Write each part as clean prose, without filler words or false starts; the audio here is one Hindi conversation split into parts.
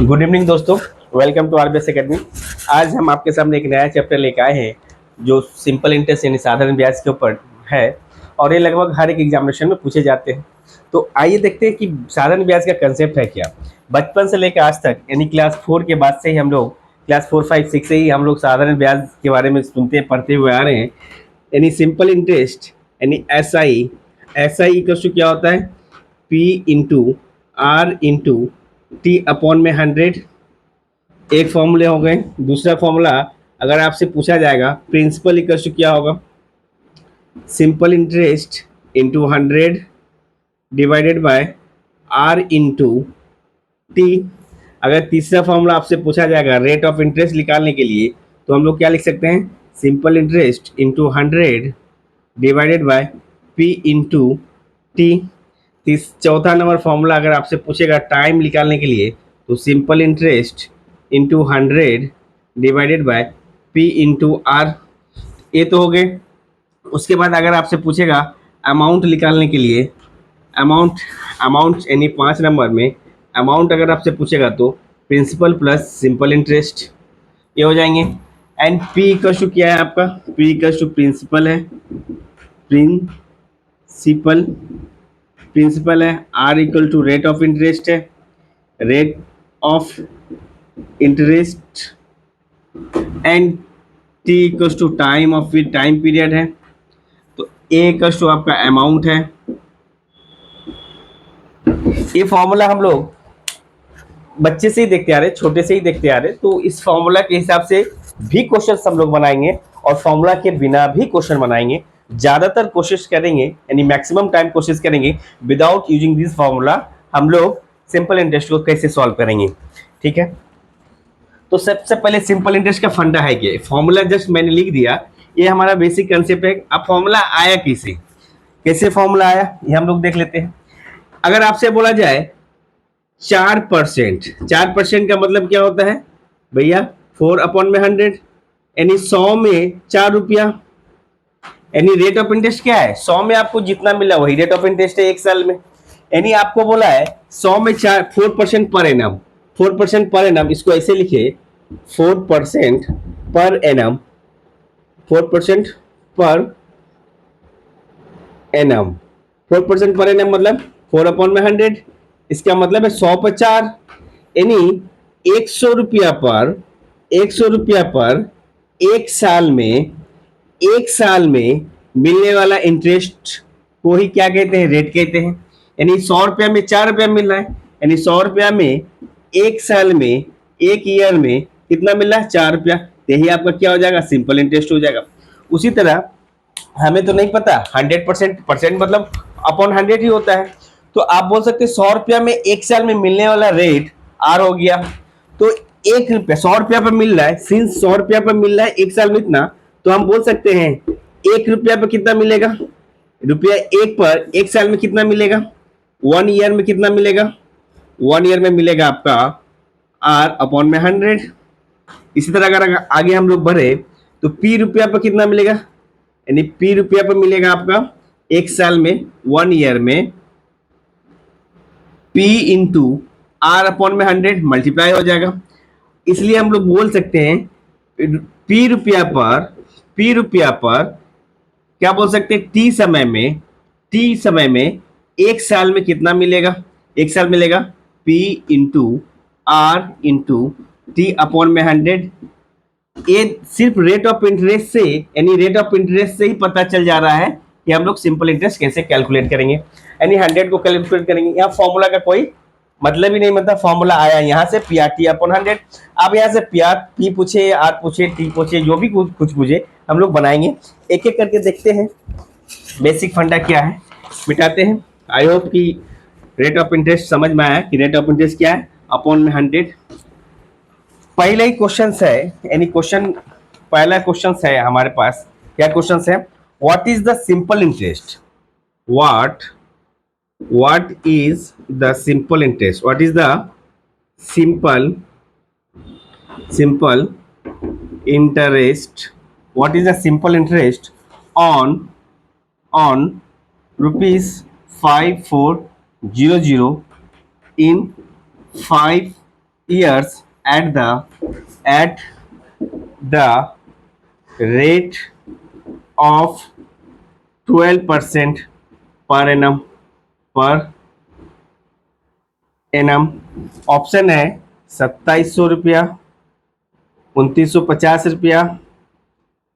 गुड इवनिंग दोस्तों, वेलकम टू आरबीएस एकेडमी। आज हम आपके सामने एक नया चैप्टर लेकर आए हैं जो सिंपल इंटरेस्ट यानी साधारण ब्याज के ऊपर है और ये लगभग हर एक एग्जामिनेशन में पूछे जाते हैं। तो आइए देखते हैं कि साधारण ब्याज का कंसेप्ट है क्या। बचपन से लेकर आज तक यानी क्लास 4 के बाद से ही हम लोग क्लास 4, 5, 6 से ही हम लोग साधारण ब्याज के बारे में सुनते पढ़ते हुए आ रहे हैं। यानी सिंपल इंटरेस्ट यानी एस आई इक्वल टू क्या होता है, P into R into T upon में 100। एक फॉर्मूले हो गए। दूसरा फॉर्मूला अगर आपसे पूछा जाएगा प्रिंसिपल इक्वल टू क्या होगा, simple interest into 100 divided by R into T. अगर तीसरा फॉर्मूला आपसे पूछा जाएगा रेट ऑफ इंटरेस्ट निकालने के लिए तो हम लोग क्या लिख सकते हैं, simple interest into 100 divided by P into T. चौथा नंबर फॉर्मूला अगर आपसे पूछेगा टाइम निकालने के लिए तो simple interest into 100 divided by P into R. ये तो हो गए। उसके बाद अगर आपसे पूछेगा अमाउंट निकालने के लिए, अमाउंट अमाउंट यानी 5 नंबर में अमाउंट अगर आपसे पूछेगा तो प्रिंसिपल प्लस सिंपल इंटरेस्ट ये हो जाएंगे। एंड पी इक्वल टू क्या है आपका, पी इक्वल टू प्रिंसिपल है, प्रिंसिपल प्रिंसिपल है। R equal to rate of interest है, rate of interest. And T equal to time of time period है। तो ए इक्वल टू आपका अमाउंट है। ये फॉर्मूला हम लोग बच्चे से ही देखते आ रहे, छोटे से ही देखते आ रहे, तो इस फॉर्मूला के हिसाब से भी क्वेश्चन हम लोग बनाएंगे और फॉर्मूला के बिना भी क्वेश्चन बनाएंगे। ज्यादातर कोशिश करेंगे यानी मैक्सिमम टाइम कोशिश करेंगे विदाउट यूजिंग दिस फॉर्मूला हम लोग सिंपल इंटरेस्ट को कैसे सॉल्व करेंगे। ठीक है, तो सबसे पहले सिंपल इंटरेस्ट का फंडा है कि फॉर्मूला जस्ट मैंने लिख दिया, ये हमारा बेसिक कंसेप्ट है। अब फॉर्मूला आया कैसे, कैसे फॉर्मूला आया ये हम लोग देख लेते हैं। अगर आपसे बोला जाए 4%, 4% का मतलब क्या होता है भैया, 4 अपॉन में 100 यानी 100 में 4 रुपया। यानी रेट ऑफ इंटरेस्ट क्या है, 100 में आपको जितना मिला वही रेट ऑफ इंटरेस्ट है 1 साल में। यानी आपको बोला है 100 में 4% पर एनम, 4% पर एनम, इसको ऐसे लिखे 4% per annum, 4% per annum, 4% per annum मतलब 4 अपॉन में 100। इसका मतलब है 100 पर 4 यानी 100 रुपया पर, 100 रुपया पर 1 साल में, 1 साल में मिलने वाला इंटरेस्ट को ही क्या कहते हैं, रेट कहते हैं। यानी 100 रुपया में 4 रुपया मिल रहा है, यानी 100 रुपया में 1 साल में, 1 ईयर में कितना मिल रहा है, 4 रुपया। यही आपका क्या हो जाएगा, सिंपल इंटरेस्ट हो जाएगा। उसी तरह हमें तो नहीं पता 100% परसेंट मतलब अपॉन 100 ही होता है, तो आप बोल सकते हैं 100 रुपया में 1 साल में मिलने वाला रेट आर हो गया। तो 1 रुपया 100 रुपया पर मिल रहा है, सिंस 100 रुपया पर मिल रहा है 1 साल में इतना, तो हम बोल सकते हैं 1 रुपया पर कितना मिलेगा, रुपया 1 पर 1 साल में कितना मिलेगा, 1 ईयर में कितना मिलेगा, 1 ईयर में मिलेगा आपका आर अपॉन में 100। इसी तरह अगर आगे हम लोग बढ़े तो पी रुपया पर कितना मिलेगा, यानी पी रुपया पर मिलेगा आपका 1 साल में, 1 ईयर में पी इंटू आर अपॉन में 100 मल्टीप्लाई हो जाएगा। इसलिए हम लोग बोल सकते हैं पी रुपया पर, पी रुपया पर क्या बोल सकते हैं, टी समय में, टी समय में 1 साल में कितना मिलेगा, 1 साल मिलेगा P into R into T upon में 100। ये सिर्फ रेट ऑफ इंटरेस्ट से यानी रेट ऑफ इंटरेस्ट से ही पता चल जा रहा है कि हम लोग सिंपल इंटरेस्ट कैसे कैलकुलेट करेंगे, यानी 100 को कैलकुलेट करेंगे। यहाँ फॉर्मूला का कोई मतलब ही नहीं, मतलब फॉर्मूला आया यहाँ से पी आर टी अपॉन 100। अब यहाँ से पी पूछे, आर पूछे, टी पूछे, जो भी कुछ पूछे हम लोग बनाएंगे। एक एक करके देखते हैं बेसिक फंडा क्या है, मिटाते हैं। आई होप कि रेट ऑफ इंटरेस्ट समझ में आया कि रेट ऑफ इंटरेस्ट क्या है, अपॉन में 100। पहले ही क्वेश्चन है, यानी पहला क्वेश्चन है हमारे पास। क्या क्वेश्चन है, what is the simple interest, what is the simple interest, what is the simple interest, what is the simple interest on rupees 5400 in 5 years at the rate of 12% per annum। Option है 2700 रुपया, 2950 रुपया,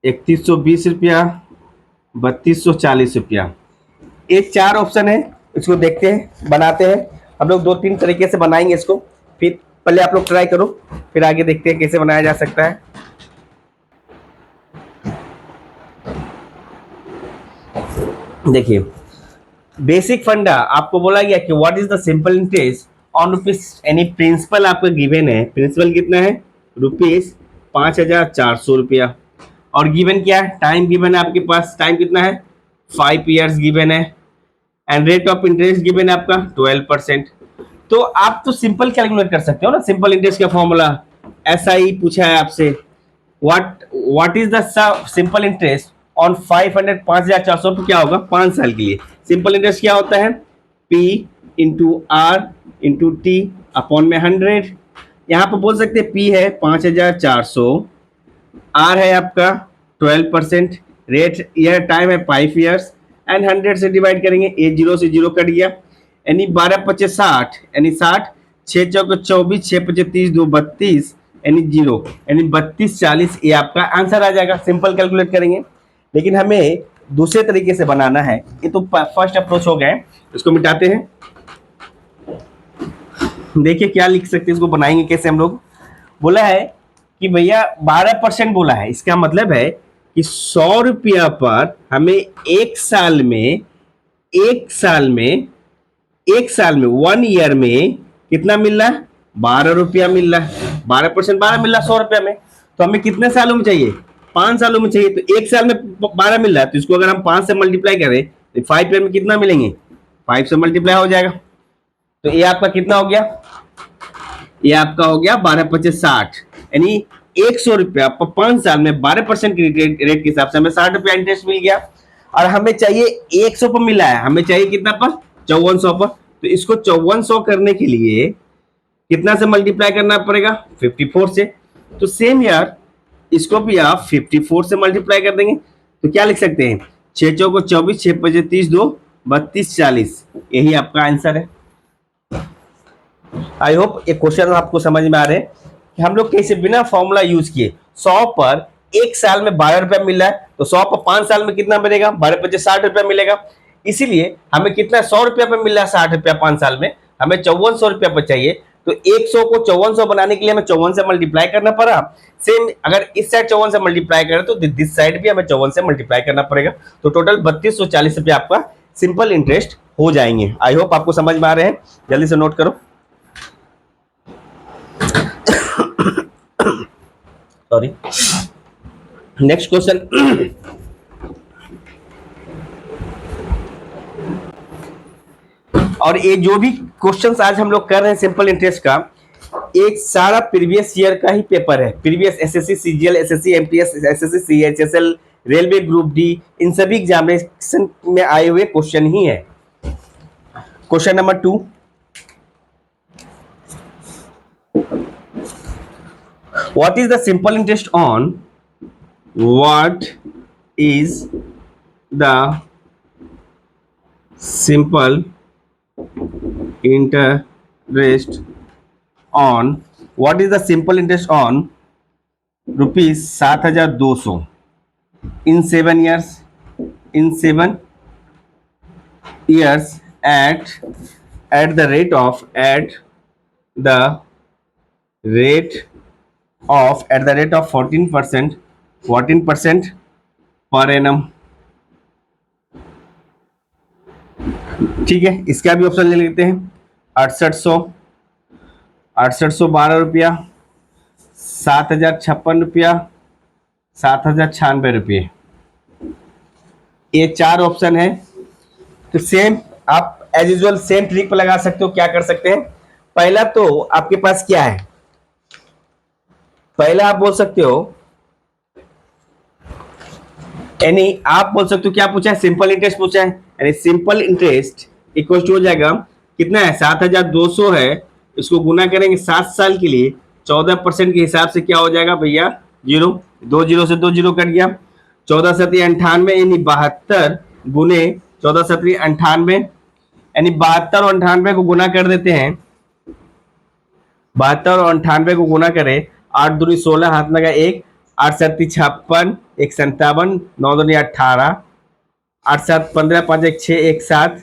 3120 रुपया, 3240 रुपया। ये चार ऑप्शन है। इसको देखते हैं, बनाते हैं। हम लोग दो तीन तरीके से बनाएंगे इसको। फिर पहले आप लोग ट्राई करो, फिर आगे देखते हैं कैसे बनाया जा सकता है। देखिए, बेसिक फंडा आपको बोला गया कि what is the simple interest on rupees, यानी प्रिंसिपल आपका गिवन है। प्रिंसिपल कितना है? रुपीज 5400 रुपया। और गिवन क्या है? टाइम गिवन है आपके पास। टाइम कितना है? 5 ईयर्स गिवन है। And rate of interest given है आपका 12%। तो आप तो सिंपल कैलकुलेट कर सकते हो ना। सिंपल इंटरेस्ट का फॉर्मूला ऐसा ही पूछा है आपसे। What is the simple interest on 500, 5400 तो क्या होगा? 5 साल के लिए। सिंपल इंटरेस्ट क्या होता है? P into R into T upon में 100। यहाँ पर बोल सकते हैं P है 5400, आर है आपका 12%, रेट ईयर टाइम है 5 ईयर्स, एंड 100 से डिवाइड करेंगे। ए जीरो से जीरो कट गया, यानी 12×5 = 60, यानी 60, 6 चौके 24, 6 × 30, 2 32, यानी जीरो, यानी 3240। ये आपका आंसर आ जाएगा। सिंपल कैलकुलेट करेंगे। लेकिन हमें दूसरे तरीके से बनाना है। ये तो फर्स्ट अप्रोच हो गया, इसको मिटाते हैं। देखिए क्या लिख सकते हैं, इसको बनाएंगे कैसे हम लोग। बोला है कि भैया 12% बोला है। इसका मतलब है कि 100 रुपया पर हमें एक साल में 1 ईयर में कितना मिल रहा है? 12 रुपया मिल रहा है। 12% 12 मिल रहा है 100 रुपया में। तो हमें कितने सालों में चाहिए? 5 सालों में चाहिए। तो एक साल में 12 मिल रहा है, तो इसको अगर हम 5 से मल्टीप्लाई करें तो 5 ईयर में कितना मिलेंगे? 5 से मल्टीप्लाई हो जाएगा। तो ये आपका कितना हो गया? ये आपका हो गया 12×5 = 60, यानी 100 रुपया 5 साल में 12% की रेट के हिसाब से हमें 60 रुपया इंटरेस्ट मिल गया। और हमें चाहिए 100 पर मिला है, हमें चाहिए कितना पर? 5400 पर। तो इसको 5400 करने के लिए कितना से मल्टीप्लाई करना पड़ेगा? 54 से। तो सेम यार, इसको भी आप 54 से मल्टीप्लाई कर देंगे। तो क्या लिख सकते हैं? 6 चौको 24, 6 × 5 = 30, 2 32 40। यही आपका आंसर है। आई होप ये क्वेश्चन आपको समझ में आ रहे हैं कि हम लोग कैसे बिना फॉर्मूला यूज किए 100 पर एक साल में 12 रुपया मिल रहा है, तो 100 पर 5 साल में कितना मिलेगा? 12×5 = 60 रुपया मिलेगा। इसीलिए हमें कितना 100 रुपया पर मिल रहा है 60 रुपया 5 साल में, हमें 5400 रुपया पर चाहिए। तो 100 को 5400 बनाने के लिए हमें 54 से मल्टीप्लाई करना पड़ा। सेम अगर इस साइड 54 से मल्टीप्लाई करें तो दिस साइड भी हमें 54 से मल्टीप्लाई करना पड़ेगा। तो टोटल 3240 रुपया आपका सिंपल इंटरेस्ट हो जाएंगे। आई होप आपको समझ में आ रहे हैं। जल्दी से नोट करो। Sorry, next question. और ये जो भी क्वेश्चंस आज हम लोग कर रहे हैं सिंपल इंटरेस्ट का, एक सारा प्रीवियस ईयर का ही पेपर है। Previous SSC CGL, SSC MTS, SSC CHSL, railway group D, इन सभी एग्जामिनेशन में आए हुए क्वेश्चन ही है। Question number 2, what is the simple interest on what is the simple interest on what is the simple interest on rupees 7200 in 7 years at the rate of 14% per annum. ठीक है, इसका भी ऑप्शन ले लेते हैं। 6800 12 रुपया, 7056 रुपया, 7096 रुपये। ये चार ऑप्शन है। तो सेम आप एज यूजुअल सेम ट्रिक पर लगा सकते हो। क्या कर सकते हैं? पहला तो आपके पास क्या है? पहला आप बोल सकते हो, यानी आप बोल सकते हो क्या पूछा है? सिंपल इंटरेस्ट पूछा है। यानी सिंपल इंटरेस्ट इक्वल टू हो जाएगा कितना है? 7200 है, इसको गुना करेंगे 7 साल के लिए, 14% के हिसाब से क्या हो जाएगा भैया, जीरो, 2 जीरो से 2 जीरो कट गया, 14×7 = 98, यानी 72 गुने 14×7 = 98, यानी 72 और 98 को गुना कर देते हैं। 72 और 98 को गुना करें, 8 दूनी 16, हाथ लगा 1, 8 7 56, 1 57, 9 दूनी 18, 8 7 15, 5 1 6, 1 7,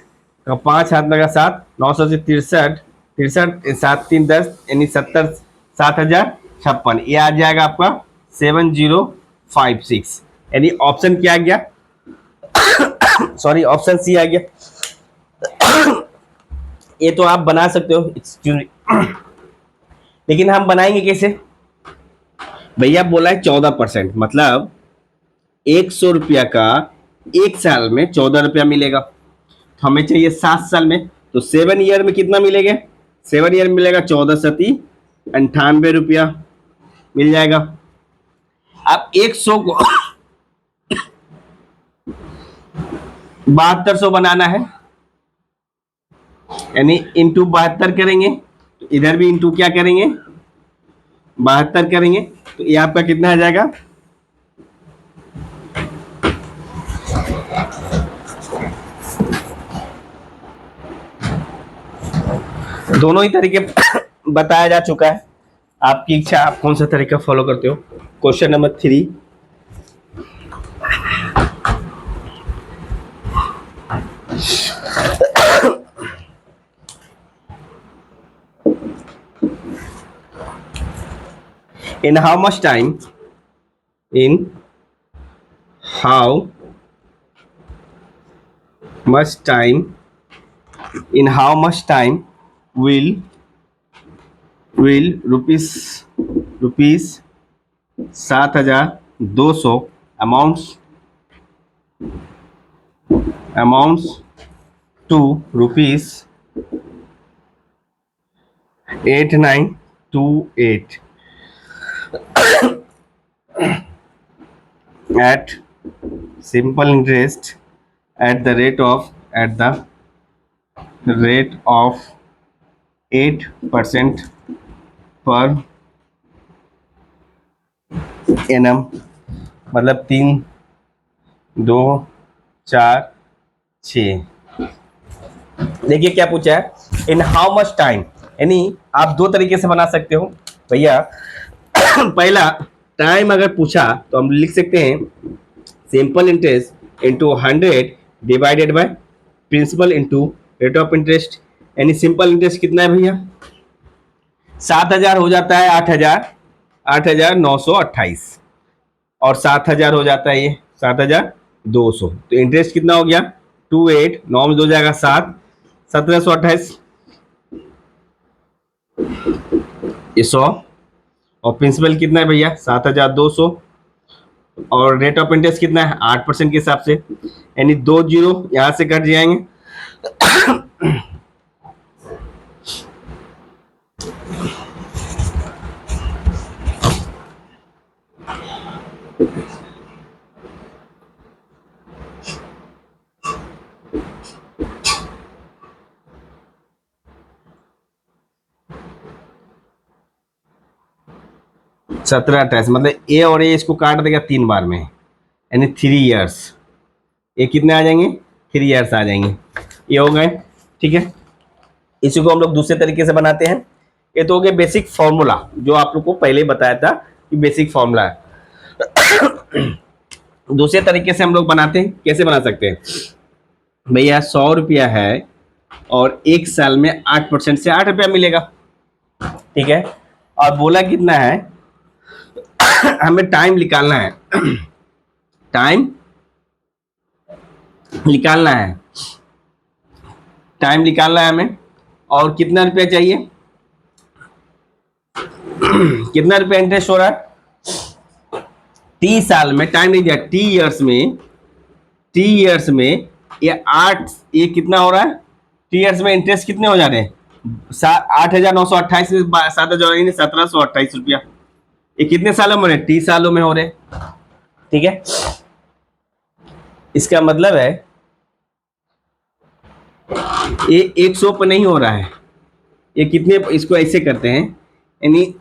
5 हाथ लगा 7, 9 से 63, 63 7 3 10, यानी 70, 7056, ये आ जाएगा आपका 7056, यानी ऑप्शन क्या आ गया, सॉरी ऑप्शन सी आ गया। ये तो आप बना सकते हो, एक्सक्यूज मी, लेकिन हम बनाएंगे कैसे भैया, बोला है 14%, मतलब 100 रुपया का एक साल में 14 रुपया मिलेगा, तो हमें चाहिए 7 साल में, तो 7 ईयर में कितना मिलेगा, 7 ईयर में मिलेगा 14×7 = 98 रुपया मिल जाएगा। अब 100 को 7200 बनाना है, यानी इंटू 72 करेंगे, तो इधर भी इंटू क्या करेंगे, 72 करेंगे, तो ये आपका कितना आ जाएगा, दोनों ही तरीके बताया जा चुका है, आपकी इच्छा आप कौन सा तरीका फॉलो करते हो। Question number 3, in how much time in how much time in how much time will rupees 7200 amounts to rupees 8928 at simple interest at the rate of 8% per annum, मतलब 3 2 4 6। देखिए क्या पूछा है, इन हाउ मच टाइम, यानी आप दो तरीके से बना सकते हो भैया। पहला टाइम अगर पूछा तो हम लिख सकते हैं simple interest into 100 divided by principal into rate of interest, यानी सिंपल इंटरेस्ट कितना है भैया, 7000 हो जाता है 8928, और 7000 हो जाता है ये 7200, तो इंटरेस्ट कितना हो गया 28, 9 में 2 जाएगा 7, 1728, ये 100, और प्रिंसिपल कितना है भैया 7200, और रेट ऑफ इंटरेस्ट कितना है 8% के हिसाब से, यानी 2 जीरो यहां से कट जाएंगे। सत्रह 28, मतलब ए और ए इसको काट देगा 3 बार में, यानी 3 ईयर्स, ये कितने आ जाएंगे 3 ईयर्स आ जाएंगे, ये हो गए। ठीक है, इसी को हम लोग दूसरे तरीके से बनाते हैं, ये तो हो गया बेसिक फॉर्मूला जो आप लोग को पहले ही बताया था कि बेसिक फॉर्मूला है। दूसरे तरीके से हम लोग बनाते हैं, कैसे बना सकते हैं भैया, 100 रुपया है और एक साल में 8% से 8 रुपया मिलेगा। ठीक है, और बोला कितना है, हमें टाइम निकालना है, टाइम निकालना है, टाइम निकालना है हमें, और कितना रुपया चाहिए, कितना रुपया इंटरेस्ट हो रहा है 30 साल में, टाइम नहीं दिया, टी ईयर्स में ये 8, ये कितना हो रहा है टी ईयर्स में इंटरेस्ट कितने हो जा रहे हैं 8928 में 7000 1728 रुपया, ये कितने सालों में हो रहे हैं 30 सालों में हो रहे हैं। ठीक है, इसका मतलब है ये 100 पर नहीं हो रहा है, ये कितने, इसको ऐसे करते हैं, यानी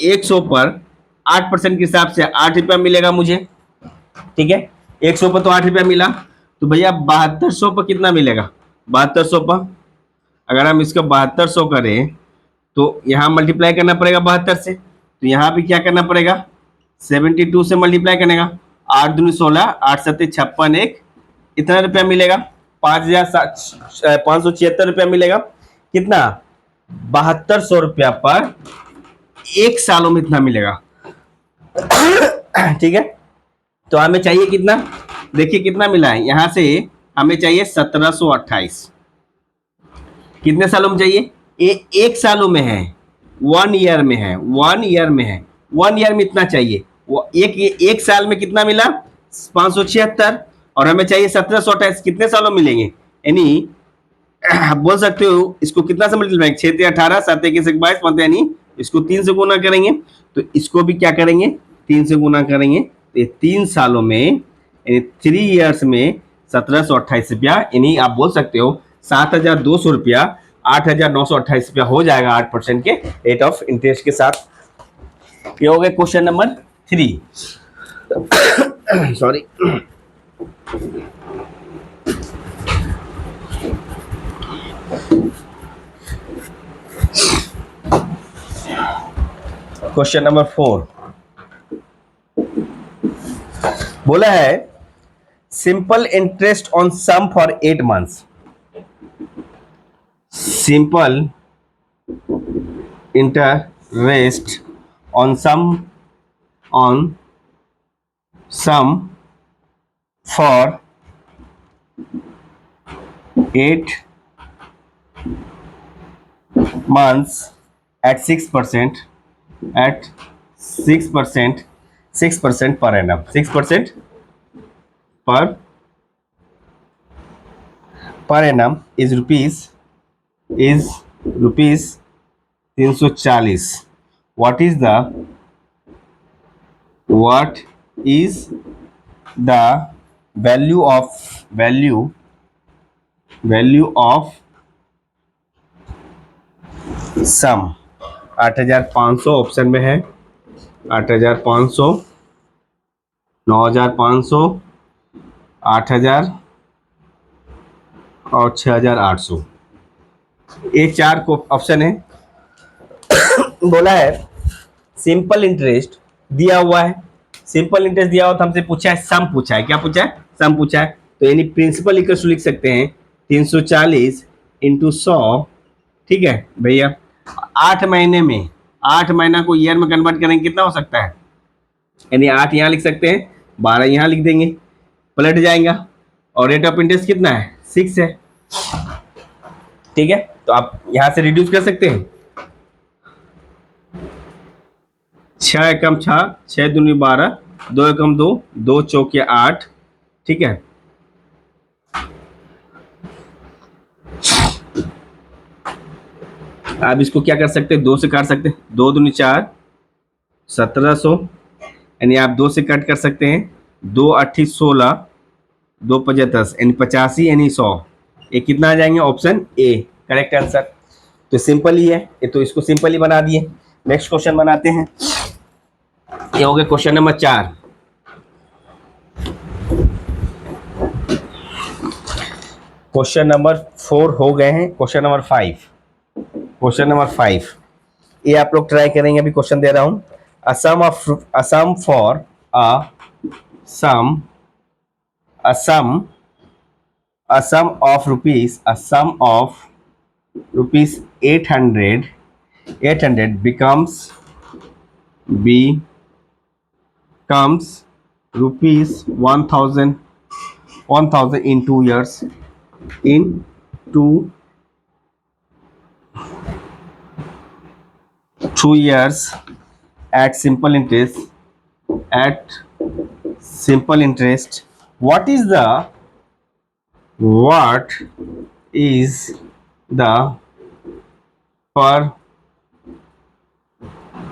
100 पर 8% के हिसाब से 8 रुपया मिलेगा मुझे, ठीक है। 100 पर तो 8 रुपया मिला, तो भैया 7200 पर कितना मिलेगा, 7200 पर अगर हम इसका 7200 करें तो यहाँ मल्टीप्लाई करना पड़ेगा 72 से, तो यहाँ भी क्या करना पड़ेगा, 72 से मल्टीप्लाई करने का, 8 दूनी 16, 8 सत्ते 56, एक इतना रुपया मिलेगा, 5,576 रुपया मिलेगा, कितना, 7200 रुपया पर 1 सालों में इतना मिलेगा। ठीक है, तो हमें चाहिए कितना, देखिए कितना मिला है यहां से, हमें चाहिए 1728, कितने सालों में चाहिए, ये 1 सालों में है, 1 ईयर में है, 1 ईयर में है, 1 ईयर में इतना चाहिए, वो एक साल में कितना मिला 576, और हमें चाहिए 1728, कितने सालों में मिलेंगे, यानी आप बोल सकते हो इसको कितना से मल्टीप्लाई, 6 × 18, 7 × 1 = 22 बनते, यानी इसको 3 से गुना करेंगे, तो इसको भी क्या करेंगे 3 से गुना करेंगे, तो ये 3 सालों में यानी 3 ईयर्स में 1728 रुपया, यानी आप बोल सकते हो 7200 रुपया, 8928 रुपया हो जाएगा 8% के रेट ऑफ इंटरेस्ट के साथ। ये हो गया question number 3। Sorry. Question number 4 बोला है simple interest on sum for 8 months, simple interest on sum for 8 months at 6%, at 6% per annum, 6% per annum is rupees 340। what is the value of sum, 8500 option में है, 8500, 9500, 8000 और 6800, ये 4 को ऑप्शन है। बोला है सिंपल इंटरेस्ट दिया हुआ है, सिंपल इंटरेस्ट दिया हुआ तो हमसे पूछा है सम, पूछा है क्या, पूछा है सम पूछा है, तो यानी प्रिंसिपल इक्वल टू लिख सकते हैं 340 × 100, ठीक है भैया। 8 महीने में, 8 महीना को ईयर में कन्वर्ट करेंगे कितना हो सकता है, यानी 8 यहाँ लिख सकते हैं, 12 यहाँ लिख देंगे, पलट जाएगा, और रेट ऑफ इंटरेस्ट कितना है 6 है, ठीक है। तो आप यहां से रिड्यूस कर सकते हैं, 6 एकम 6, 6 दूनी 12, 2 एकम 2, 2 चौके 8, ठीक है। आप इसको क्या कर सकते हैं, 2 से काट सकते हैं, 2 दूनी 4, 1700, यानी आप 2 से कट कर सकते हैं, 2 8 16, 2 5 10, यानी 85, यानी 100, ये कितना आ जाएंगे, ऑप्शन ए करेक्ट आंसर। तो सिंपल ही है ये, तो इसको सिंपल ही बना दिए। नेक्स्ट क्वेश्चन बनाते हैं, ये हो गया क्वेश्चन नंबर 4। क्वेश्चन नंबर 4 हो गए हैं, क्वेश्चन नंबर 5, क्वेश्चन नंबर 5 ये आप लोग ट्राई करेंगे, अभी क्वेश्चन दे रहा हूं, a sum of rupees 800 becomes rupees 1000 in 2 years, in 2 years at simple interest, what is the per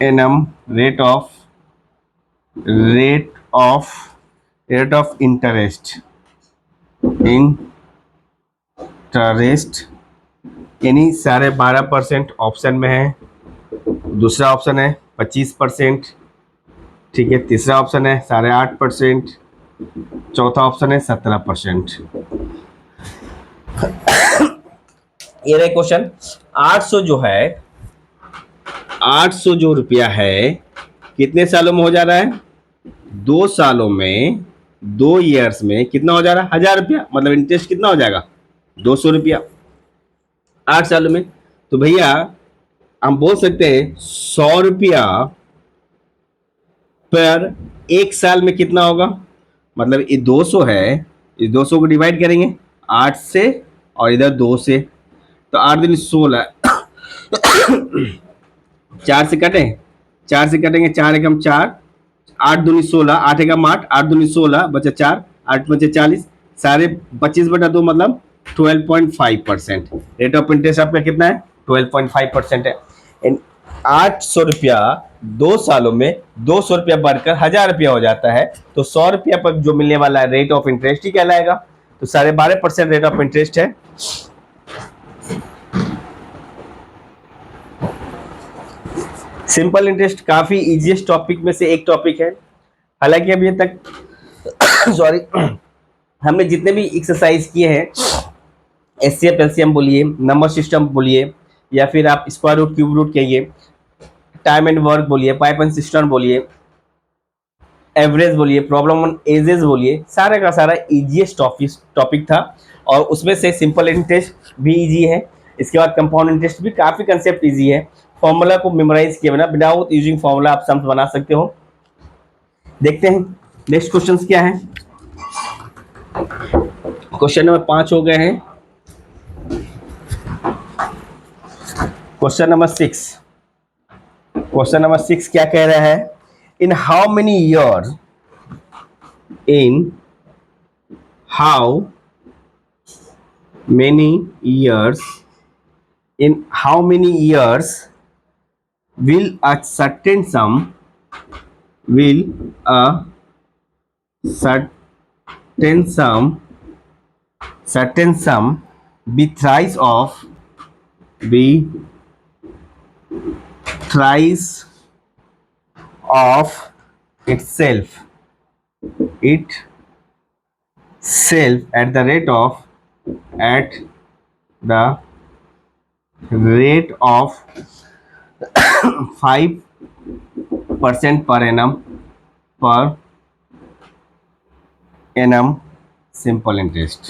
annum rate of interest यानी 12.5% ऑप्शन में है, दूसरा ऑप्शन है 25%, ठीक है, तीसरा ऑप्शन है 8.5%, चौथा ऑप्शन है 17%। ये रहे क्वेश्चन। 800 जो है, 800 जो रुपया है कितने सालों में हो जा रहा है? 2 सालों में, 2 ईयर्स में कितना हो जा रहा है? 1000 रुपया। मतलब इंटरेस्ट कितना हो जाएगा? 200 रुपया 8 सालों में। तो भैया हम बोल सकते हैं 100 रुपया पर 1 साल में कितना होगा? मतलब ये 200 है, इस 200 को डिवाइड करेंगे 8 से और इधर 2 से, तो 8 दिन 16, 4 से कटें, 4 से कटेंगे, 4 एकम 4, 8 दूनी 16, 8 एकम 8, 8 दूनी 16, बचा 4, 8 बचे 40, सारे 25/2 मतलब 12.5%। रेट ऑफ इंटरेस्ट आपका कितना है? 12.5% है। 800 रुपया 2 सालों में 200 रुपया बढ़कर 1000 रुपया हो जाता है, तो 100 रुपया पर जो मिलने वाला रेट ऑफ इंटरेस्ट ही कहलाएगा। तो 12.5% रेट ऑफ इंटरेस्ट है। सिंपल इंटरेस्ट काफी इजीएस्ट टॉपिक में से एक टॉपिक है। हालांकि अभी तक सॉरी हमने जितने भी एक्सरसाइज किए हैं, एचसीएफ एलसीएम बोलिए, नंबर सिस्टम बोलिए, या फिर आप स्क्वायर रूट क्यूब रूट कहिए, टाइम एंड वर्क बोलिए, पाइप एंड सिस्टम बोलिए, एवरेज बोलिए, प्रॉब्लम ऑन एजेस बोलिए, सारा का सारा इजीएस्ट टॉपिक था। और उसमें से सिंपल इंटरेस्ट भी इजी है। इसके बाद कंपाउंड इंटरेस्ट भी काफी कंसेप्ट इजी है। फॉर्मूला को मेमोराइज किए बिना विदाउट यूजिंग फॉर्मूला आप सम्स बना सकते हो। देखते हैं नेक्स्ट क्वेश्चन क्या है। क्वेश्चन नंबर 5 हो गए हैं। क्वेश्चन नंबर 6, क्वेश्चन नंबर 6 क्या कह रहा है? इन how many years, in how many years, in how many years will a certain sum be thrice of itself at the rate of 5% per annum simple interest।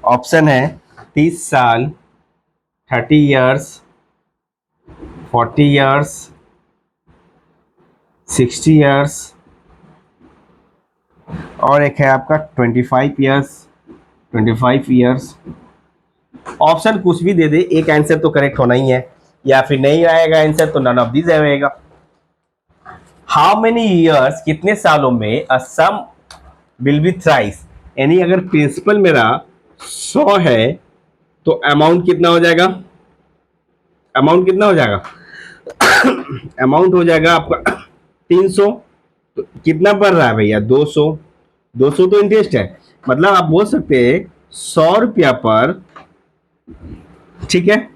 Option है 30 साल, 30 ईयर्स, 40 ईयर्स, 60 ईयर्स, और एक है आपका 25 ईयर्स। ऑप्शन कुछ भी दे दे, एक आंसर तो करेक्ट होना ही है, या फिर नहीं आएगा आंसर तो नन ऑफ दीज आएगा। हाउ मेनी ईयर्स, कितने सालों में, अ सम विल बी थ्राइस, यानी अगर प्रिंसिपल मेरा 100 है तो अमाउंट कितना हो जाएगा? अमाउंट कितना हो जाएगा? अमाउंट हो जाएगा आपका 300। तो कितना बढ़ रहा है भैया? 200। 200 तो इंटरेस्ट है, मतलब आप बोल सकते हैं 100 रुपया पर, ठीक है,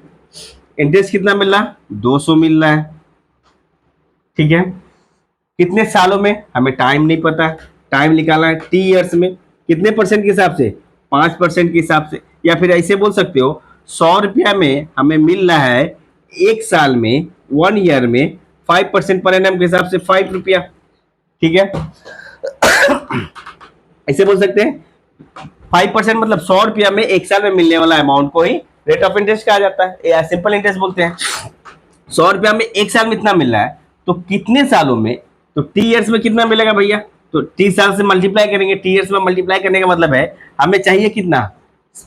इंटरेस्ट कितना मिल रहा है? 200 मिल रहा है, ठीक है। कितने सालों में? हमें टाइम नहीं पता, टाइम निकालना है। टी ईयर्स में कितने परसेंट के हिसाब से? 5% के हिसाब से। या फिर ऐसे बोल सकते हो 100 रुपया में हमें मिल रहा है 1 साल में, 1 ईयर में 5% पर एनम के हिसाब से 5 रुपया, ठीक है। ऐसे बोल सकते हैं 5% मतलब 100 रुपया में 1 साल में मिलने वाला अमाउंट को ही रेट ऑफ इंटरेस्ट कहा जाता है, या सिंपल इंटरेस्ट बोलते हैं। 100 रुपया में 1 साल में इतना मिल रहा है, तो कितने सालों में? तो टी ईयर्स में कितना मिलेगा भैया? तो टी साल से मल्टीप्लाई करेंगे। टी ईयर्स में मल्टीप्लाई करने का मतलब है हमें चाहिए कितना?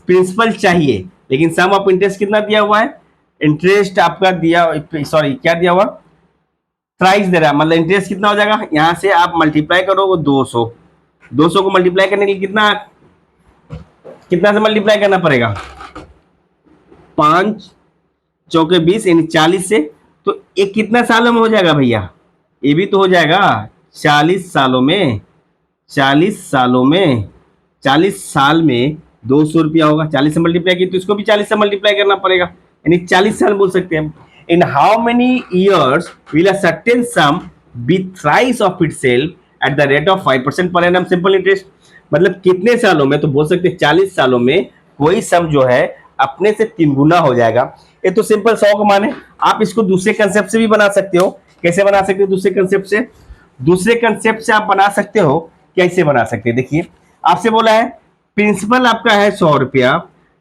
प्रिंसिपल चाहिए, लेकिन सम ऑफ इंटरेस्ट कितना दिया हुआ है? इंटरेस्ट आपका दिया, सॉरी क्या दिया हुआ? प्राइस दे रहा है, मतलब इंटरेस्ट कितना हो जाएगा? यहां से आप मल्टीप्लाई करोगे 200। 200 को मल्टीप्लाई करने के लिए कितना से मल्टीप्लाई करना पड़ेगा? 5 चौके 20 यानी 40 से। तो ये कितना सालों में हो जाएगा भैया? ये भी तो हो जाएगा 40 सालों में। 40 सालों में 40 साल में 200 रुपया होगा, 40 से मल्टीप्लाई किया तो इसको भी 40 से मल्टीप्लाई करना पड़ेगा, यानी 40 साल बोल सकते हैं। In how many years will a certain sum be thrice of itself at the rate of 5% per annum simple interest, मतलब कितने सालों में, तो बोल सकते हैं 40 सालों में कोई सम जो है अपने से 3 गुना हो जाएगा। ये तो सिंपल 100 का मान है। आप इसको दूसरे कंसेप्ट से भी बना सकते हो। कैसे बना सकते हो दूसरे कंसेप्ट से? दूसरे कंसेप्ट से आप बना सकते हो, कैसे बना सकते हैं देखिए, आपसे बोला है प्रिंसिपल आपका है 100 रुपया,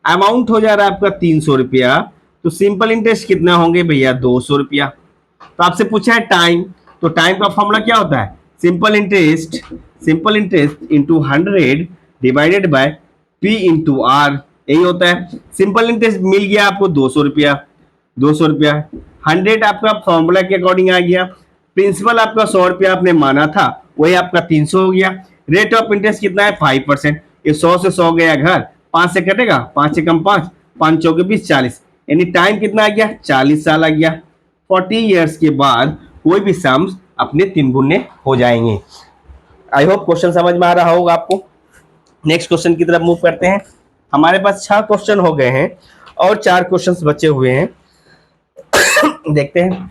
अमाउंट हो जा रहा है आपका 300 रुपया, तो सिंपल इंटरेस्ट कितना होंगे भैया 200 रुपया। तो आपसे पूछा है टाइम, तो टाइम का फॉर्मूला क्या होता है? Simple interest into 100 divided by P into R, यही होता है। सिंपल इंटरेस्ट मिल गया आपको 200 रुपया, 200 रुपया 100 आपका फॉर्मूला के अकॉर्डिंग आ गया। प्रिंसिपल आपका 100 रुपया आपने माना था, वही आपका 300 हो गया। रेट ऑफ इंटरेस्ट कितना है 5%, ये 100 से 100 गया घर, 5 से कटेगा, 5 से कम 5, 5 चौके 20, 40, यानी टाइम कितना आ गया 40 साल आ गया। 40 ईयर्स के बाद कोई भी सम्स अपने 3 गुने हो जाएंगे। आई होप क्वेश्चन समझ में आ रहा होगा आपको। नेक्स्ट क्वेश्चन की तरफ मूव करते हैं। हमारे पास 6 क्वेश्चन हो गए हैं और 4 क्वेश्चन बचे हुए हैं। देखते हैं।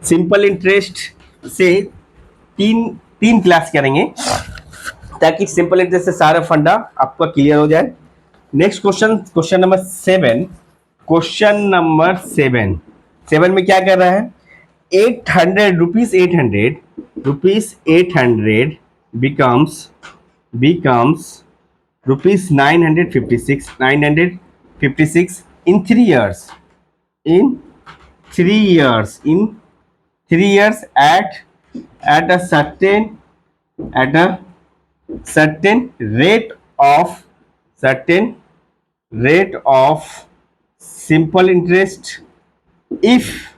सिंपल इंटरेस्ट से तीन क्लास करेंगे ताकि सिंपल इंटरेस्ट से सारा फंडा आपका क्लियर हो जाए। Next question number 7। Question number 7 में क्या कर रहा है? 800 rupees 800 becomes rupees 956 in 3 years, in 3 years at a certain rate of simple interest. If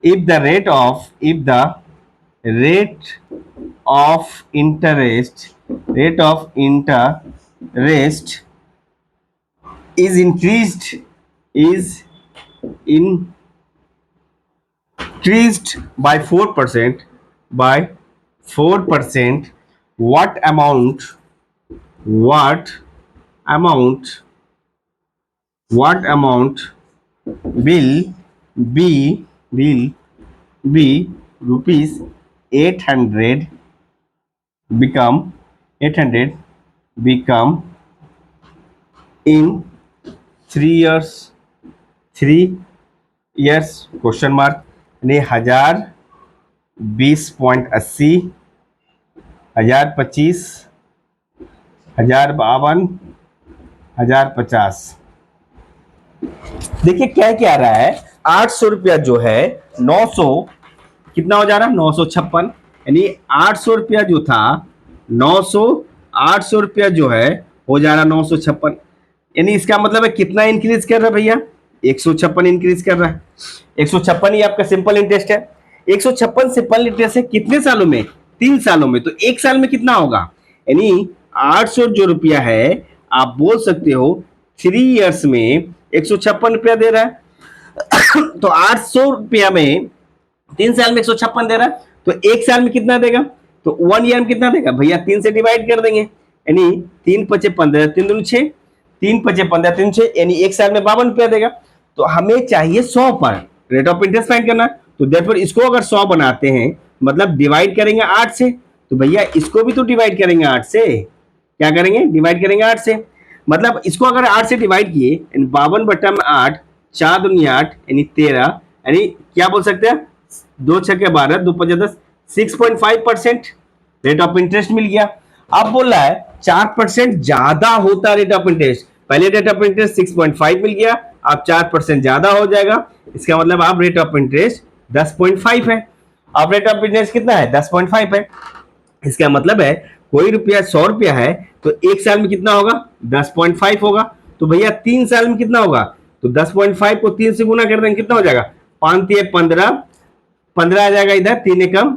the rate of interest is increased by 4%, what amount will be rupees 800 become in 3 years? Question mark, यानी 1000, 20.80, 1025, 1052, 1050। देखिए क्या क्या रहा है, 800 रुपया जो है 900 कितना हो जा रहा है 956, यानी 800 रुपया जो था 800 रुपया जो है हो जा रहा 956, यानी इसका मतलब है कितना इंक्रीज कर रहा है भैया 156 इंक्रीज कर रहा है। 156 ही आपका सिंपल इंटरेस्ट है। 156 सिंपल इंटरेस्ट है कितने सालों में? 3 सालों में। तो 1 साल में कितना होगा? यानी 800 जो रुपया है आप बोल सकते हो 3 इयर्स में 156 रुपया दे रहा है। तो 800 रुपया में 3 साल में 156 दे रहा है, तो 1 साल में कितना देगा? तो 1 ईयर में कितना देगा भैया? 3 से डिवाइड कर देंगे, यानी 3 पचे 15, 3 दूनी 6, 3 पचे 15, 3 6, यानी 1 साल में 52 रुपया देगा। तो हमें चाहिए 100 पर रेट ऑफ इंटरेस्ट फाइंड करना। तो देयरफॉर इसको अगर 100 बनाते हैं मतलब डिवाइड करेंगे 8 से, तो भैया इसको भी तो डिवाइड करेंगे 8 से। क्या करेंगे? डिवाइड करेंगे 8 से। मतलब इसको अगर 8 से डिवाइड किए 52/8, 4 दूनी 8, यानी 13, यानी क्या बोल सकते हैं 2 छक्के 12, 2 पचे 10, 6.5% रेट ऑफ इंटरेस्ट मिल गया। अब बोल रहा है 4% ज्यादा होता रेट ऑफ इंटरेस्ट। पहले रेट ऑफ इंटरेस्ट 6.5 मिल गया, अब 4% ज्यादा हो जाएगा, इसका मतलब आप रेट ऑफ इंटरेस्ट 10.5 है। अब रेट ऑफ इंटरेस्ट कितना है 10.5 है। इसका मतलब है कोई रुपया 100 रुपया है तो 1 साल में कितना होगा 10.5 होगा। तो भैया 3 साल में कितना होगा? तो 10.5 को 3 से गुना कर देंगे कितना हो जाएगा 5 3 15, 15 आ जाएगा इधर, 3 एकम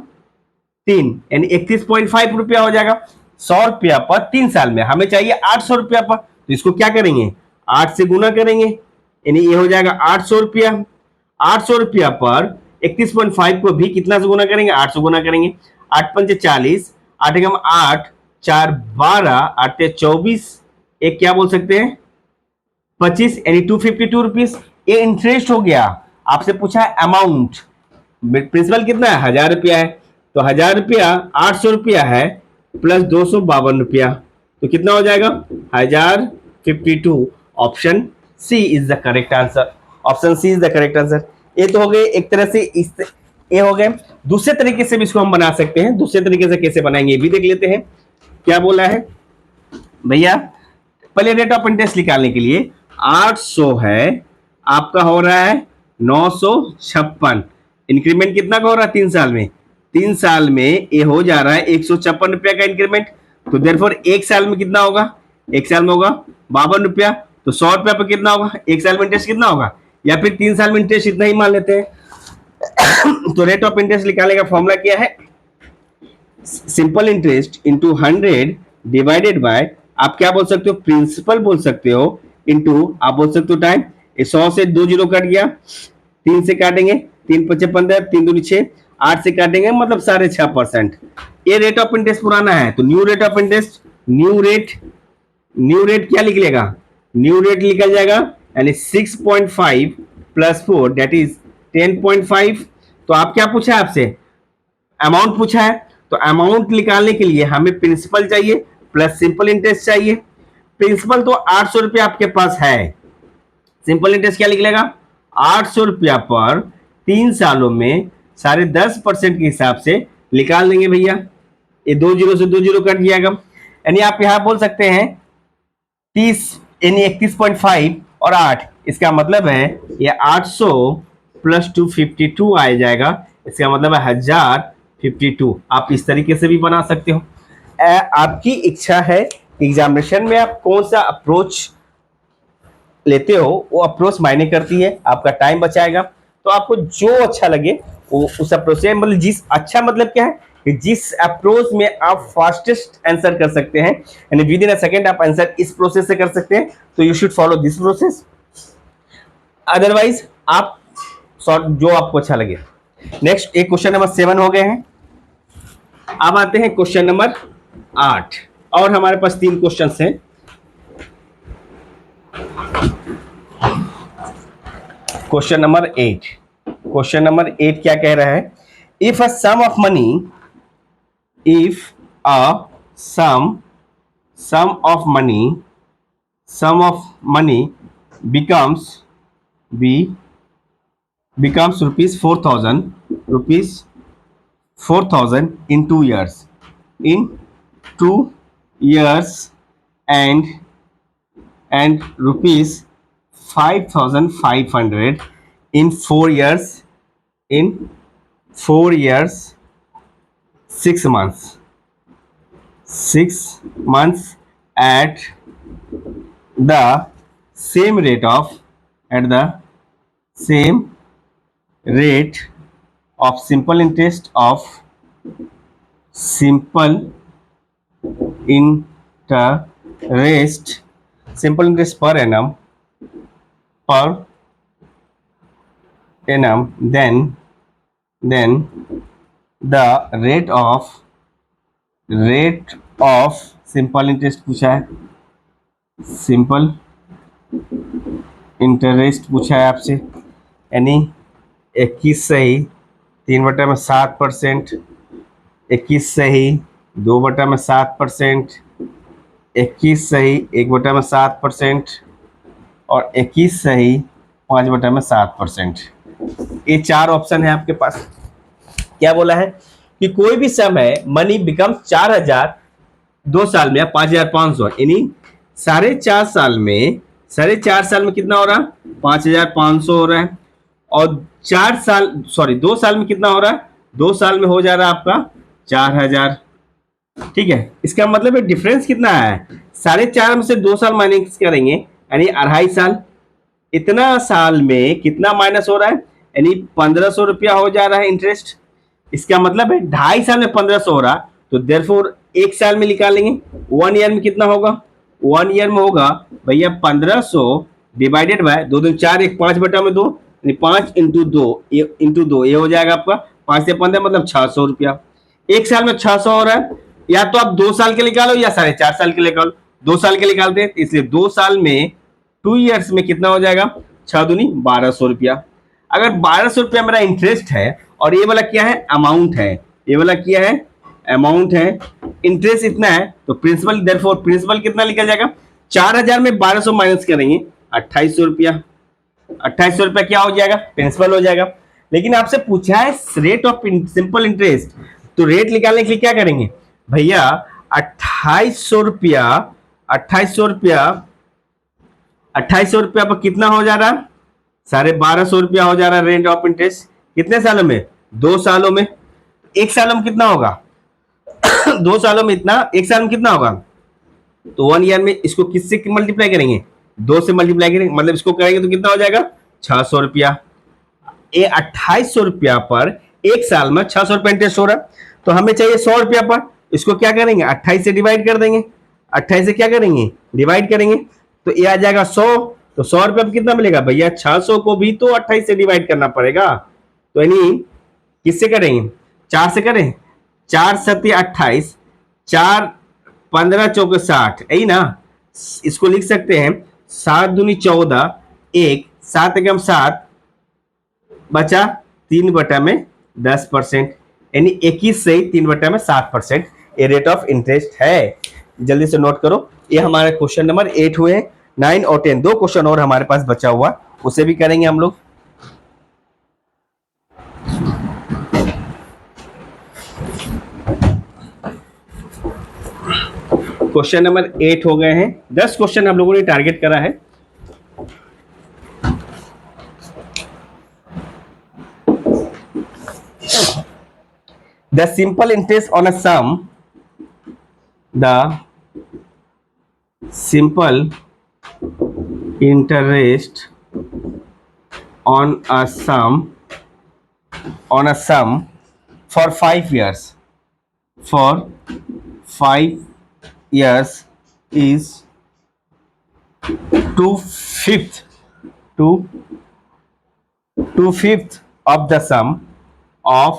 3, यानी 31.5 रुपया हो जाएगा 100 रुपया पर 3 साल में। हमें चाहिए 800 रुपया पर, तो इसको क्या करेंगे 8 से गुना करेंगे, यानी ये हो जाएगा 800 रुपया। 800 रुपया पर 31.5 को भी कितना से गुना करेंगे 8 से गुना करेंगे। 8 पंचे 40, 8 एकम 8, चार 12, 8 24, एक क्या बोल सकते हैं 25, यानी 252 रुपीज। ये इंटरेस्ट हो गया। आपसे पूछा है अमाउंट, प्रिंसिपल कितना है 1000 रुपया है, तो 1000 रुपया 800 रुपया है प्लस 252 रुपया, तो कितना हो जाएगा 1052। Option C is the correct answer. Option C is the correct answer. ये तो हो गए एक तरह से ये हो गए। दूसरे तरीके से भी इसको हम बना सकते हैं। दूसरे तरीके से कैसे बनाएंगे ये भी देख लेते हैं। क्या बोला है भैया, पहले रेट ऑफ इंटरेस्ट निकालने के लिए 800 है, आपका हो रहा है 956। इंक्रीमेंट कितना का हो रहा है 3 साल में, 3 साल में ये हो जा रहा है 156 रुपया का इंक्रीमेंट। तो देयरफॉर एक साल में कितना होगा, एक साल में होगा 52 रुपया। तो 100 रुपया पर कितना होगा, एक साल में इंटरेस्ट कितना होगा, या फिर 3 साल में इंटरेस्ट इतना ही मान लेते हैं। तो रेट ऑफ इंटरेस्ट निकालने का फॉर्मूला क्या है, simple interest into 100 divided bye, आप क्या बोल सकते हो प्रिंसिपल बोल सकते हो, इंटू आप बोल सकते हो टाइम। 100 से 2 जीरो कट गया, 3 से काटेंगे, 3 पचे 15, 3 दूनी 6, 8 से काटेंगे मतलब 6.5%। ये रेट ऑफ इंटरेस्ट पुराना है, तो new rate of interest, new rate क्या निकलेगा, न्यू रेट निकल जाएगा यानी 6.5 प्लस 4 दैट इज 10.5। तो आप क्या पूछा है, आपसे अमाउंट पूछा है, तो अमाउंट निकालने के लिए हमें प्रिंसिपल चाहिए प्लस सिंपल इंटरेस्ट चाहिए। प्रिंसिपल तो 800 रुपया आपके पास है, सिंपल इंटरेस्ट क्या निकलेगा 800 रुपया पर 3 सालों में 10.5% के हिसाब से निकाल देंगे भैया। ये 2 जीरो से 2 जीरो कट जाएगा, यानी आप यहां बोल सकते हैं 30 यानी 31.5 और 8, इसका मतलब है ये 800 प्लस 252 आ जाएगा, इसका मतलब है 1052। आप इस तरीके से भी बना सकते हो। आपकी इच्छा है एग्जामिनेशन में आप कौन सा अप्रोच लेते हो, वो अप्रोच मायने करती है, आपका टाइम बचाएगा। तो आपको जो अच्छा लगे वो उस अप्रोच से, मतलब जिस अच्छा मतलब क्या है कि जिस अप्रोच में आप फास्टेस्ट आंसर कर सकते हैं, यानी विद इन अ सेकंड आप आंसर इस प्रोसेस से कर सकते हैं, तो you should follow this process. Otherwise आप सॉर्ट जो आपको अच्छा लगे। नेक्स्ट एक क्वेश्चन नंबर 7 हो गए हैं। अब आते हैं क्वेश्चन नंबर 8, और हमारे पास 3 क्वेश्चन हैं। क्वेश्चन नंबर 8, क्वेश्चन नंबर 8 क्या कह रहा है, if a sum of money, if a sum of money becomes rupees 4,000 in 2 years, and rupees 5,500 in 4 years, 6 months at the same rate of simple interest per annum, then the rate of simple interest पूछा है, सिंपल इंटरेस्ट पूछा है आपसे, यानी 21 सही 3/7%, 21 सही 2/7%, 21 सही 1/7%, और 21 सही 5/7%। ये 4 ऑप्शन है आपके पास। क्या बोला है कि कोई भी सम है मनी बिकम 4000 2 साल में या 5500, यानी 4.5 साल में कितना हो रहा है 5500 हो रहा है, और 2 साल में कितना हो रहा है, 2 साल में हो जा रहा है आपका 4000। ठीक है, इसका मतलब है डिफरेंस कितना है, 4.5 में से 2 साल माइनस करेंगे यानी 2.5 साल, इतना साल में कितना माइनस हो रहा है, यानी 1500 रुपया हो जा रहा है इंटरेस्ट। इसका मतलब है 2.5 साल में 1500 हो रहा, तो देयरफॉर 1 साल में निकालेंगे, 1 ईयर में कितना होगा, 1 ईयर में होगा भैया 1500 डिवाइडेड बाय 2 2 4 1 5/2, यानी 5 इंटू 2 ये हो जाएगा आपका 5 से 15 मतलब 600 रुपया। 1 साल में 600 हो रहा है, या तो आप 2 साल के निकालो या 4.5 साल के निकालो। 2 साल के निकालते हैं, इसलिए 2 साल में 2 ईयर्स में कितना हो जाएगा, 6 दूनी 1200 रुपया। अगर 1200 रुपया मेरा इंटरेस्ट है और ये वाला क्या है, अमाउंट है, ये वाला क्या है, अमाउंट है, इंटरेस्ट इतना है, तो प्रिंसिपल देयरफॉर प्रिंसिपल कितना निकल जाएगा, 4000 में 1200 माइनस करेंगे 2800 रुपया। 2800 रुपया क्या हो जाएगा, प्रिंसिपल हो जाएगा। लेकिन आपसे पूछा है रेट ऑफ सिंपल इंटरेस्ट, तो रेट निकालने के लिए क्या करेंगे भैया, 2800 रुपया, 2800 रुपया, 2800 रुपया पर कितना हो जा रहा, 1250 रुपया हो जा रहा रेट ऑफ इंटरेस्ट। कितने सालों में, 2 सालों में। 1 सालों में कितना होगा 2 सालों में इतना, 1 साल में कितना होगा, तो 1 ईयर में इसको किससे मल्टीप्लाई करेंगे, 2 से मल्टीप्लाई करेंगे, मतलब इसको करेंगे तो कितना हो जाएगा, 600 रुपया। ये 2800 रुपया पर 1 साल में 600 रुपया इंटरेस्ट हो रहा, तो हमें चाहिए 100 रुपया पर, इसको क्या करेंगे, 28 से डिवाइड कर देंगे, 28 से क्या करेंगे, डिवाइड करेंगे, तो ये आ जाएगा 100। तो 100 रुपया पर कितना मिलेगा भैया, 600 को भी तो 28 से डिवाइड करना पड़ेगा, तो यानी किससे करेंगे, 4 से करें, 4×7=28, 4×15=60, यही ना। इसको लिख सकते हैं 7×2=14, 1 7×7 बचा 3/10%, यानी 21 से 3/7%, ये रेट ऑफ इंटरेस्ट है। जल्दी से नोट करो, ये हमारा क्वेश्चन नंबर 8 हुए, 9 और 10, 2 क्वेश्चन और हमारे पास बचा हुआ, उसे भी करेंगे हम लोग। क्वेश्चन नंबर 8 हो गए हैं, 10 क्वेश्चन हम लोगों ने टारगेट करा है। The simple interest on a sum, the simple interest on a sum for 5 years, for 5 years is 2/5 of the sum of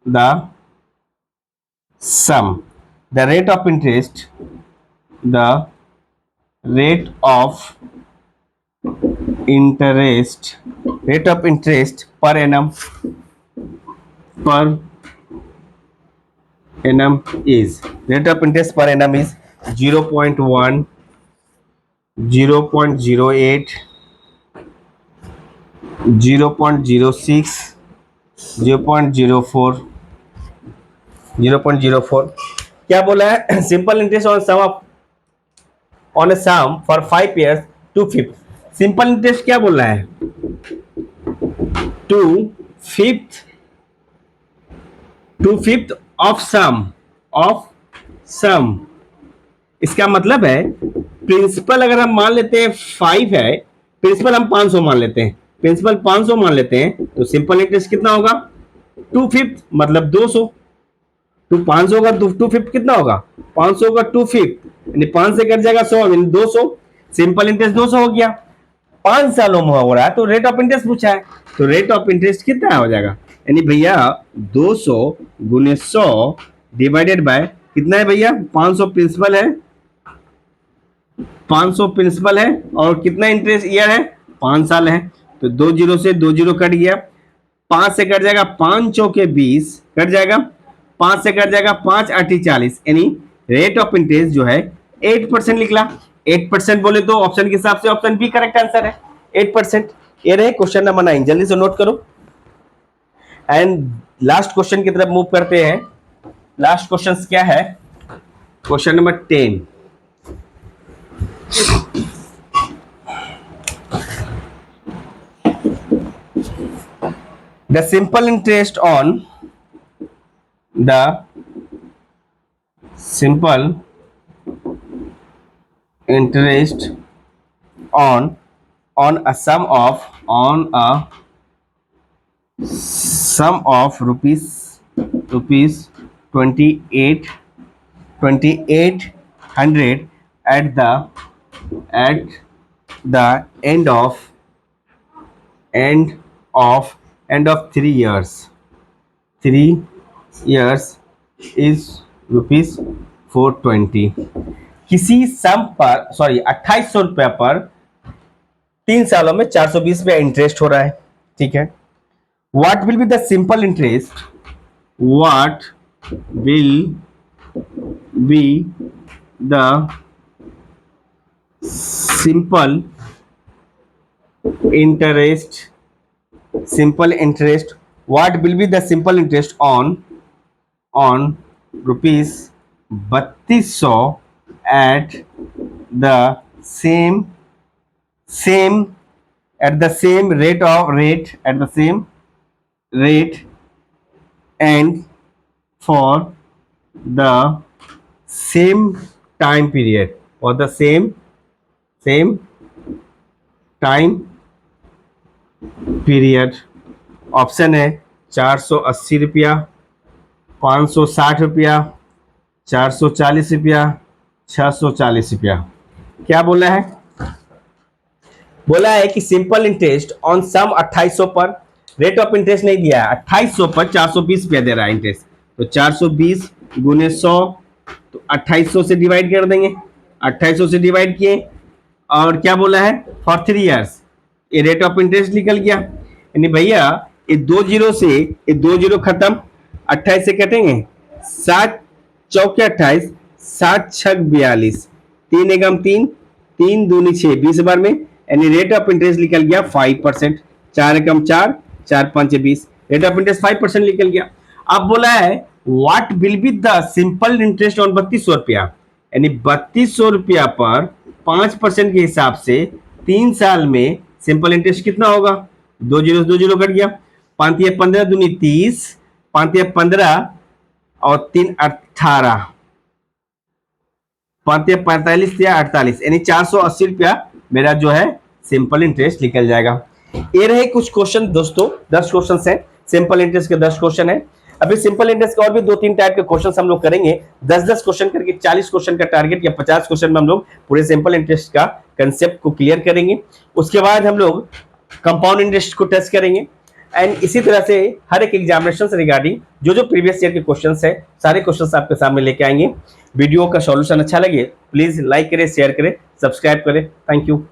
the sum. The rate of interest, the rate of interest per annum is, rate of interest per annum is 0.1, 0.08, 0.06, 0.04, 0.04। क्या बोला है, simple interest on sum on a sum for 5 years 2/5। Simple interest क्या बोल रहा है, 2/5 ऑफ सम। इसका मतलब है प्रिंसिपल अगर हम मान लेते हैं 5 है, प्रिंसिपल हम 500 मान लेते हैं, प्रिंसिपल 500 मान लेते हैं, तो सिंपल इंटरेस्ट कितना होगा, 2/5 मतलब 200। तो 500 का 2/5 कितना होगा, 500 का 2/5 यानी 5 से कट जाएगा 100 यानी 200। सिंपल इंटरेस्ट 200 हो गया, 5 सालों में हो रहा है, तो रेट ऑफ इंटरेस्ट पूछा है, तो रेट ऑफ इंटरेस्ट कितना हो जाएगा, यानी भैया 200 गुने 100 डिवाइडेड बाय कितना है भैया, 500 प्रिंसिपल है, 500 प्रिंसिपल है, और कितना इंटरेस्ट ईयर है, 5 साल है, तो 2 जीरो से 2 जीरो कट गया, 5 से कट जाएगा 5 चौके 20 कट जाएगा, 5 से कट जाएगा 5 8 40, यानी रेट ऑफ इंटरेस्ट जो है 8% निकला। 8% बोले तो ऑप्शन के हिसाब से ऑप्शन बी करेक्ट आंसर है, 8%। ये रहे क्वेश्चन नंबर 9, जल्दी से नोट करो। एंड लास्ट क्वेश्चन की तरफ मूव करते हैं। लास्ट क्वेश्चन क्या है, question number 10। The simple interest on the simple interest on a sum of rupees 2800 at the end of 3 years is ₹420। किसी सम पर, सॉरी, 2800 रुपया पर 3 सालों में 420 रुपया इंटरेस्ट हो रहा है, ठीक है। What will be the simple interest, what will be the simple interest, simple interest, what will be the simple interest on rupees 3200 at the same at the same rate and for the same time period, or the same time period. Option है 480 रुपया, 560 रुपया, 440 रुपया, 640 रुपया। क्या बोला है? बोला है कि सिंपल इंटरेस्ट ऑन सम 2800 पर, रेट ऑफ इंटरेस्ट नहीं दिया है, 2800 पर 420 रुपया दे रहा है इंटरेस्ट, तो 420 गुने 100, तो 2800 से डिवाइड कर देंगे, 2800 से डिवाइड किए, और क्या बोला है फॉर 3 इयर्स, ये रेट ऑफ इंटरेस्ट निकल गया। यानी भैया ये 2 जीरो से ये 2 जीरो खत्म, 28 से कटेंगे, 7 चौके 28, 7 छक 42, 3 एकम 3, 3 दूनी 6, 20 बार में, यानी रेट ऑफ इंटरेस्ट निकल गया 5%, 4 एकम 4, 4 5 20, रेट ऑफ इंटरेस्ट 5% निकल गया। अब बोला है what will be the simple interest on 3200 रुपया, यानी 3200 रुपया पर 5% के हिसाब से 3 साल में सिंपल इंटरेस्ट कितना होगा, 2 जीरो कट गया, 5 या 15 दूनी 30, 5 या 15 और 3 18, 5 या 45 या 48, यानी 480 रुपया मेरा जो है सिंपल इंटरेस्ट निकल जाएगा। ये रहे कुछ क्वेश्चन दोस्तों, 10 क्वेश्चन है, सिंपल इंटरेस्ट के 10 क्वेश्चन है। अभी सिंपल इंटरेस्ट का और भी 2-3 टाइप के क्वेश्चन हम लोग करेंगे, 10-10 क्वेश्चन करके 40 क्वेश्चन का टारगेट, या 50 क्वेश्चन में हम लोग पूरे सिंपल इंटरेस्ट का कंसेप्ट को क्लियर करेंगे। उसके बाद हम लोग कंपाउंड इंटरेस्ट को टेस्ट करेंगे, एंड इसी तरह से हर एक एग्जामिनेशन से रिगार्डिंग जो प्रीवियस ईयर के क्वेश्चन है, सारे क्वेश्चन आपके सामने लेके आएंगे। वीडियो का सॉल्यूशन अच्छा लगे प्लीज लाइक करें, शेयर करें, सब्सक्राइब करें। Thank you.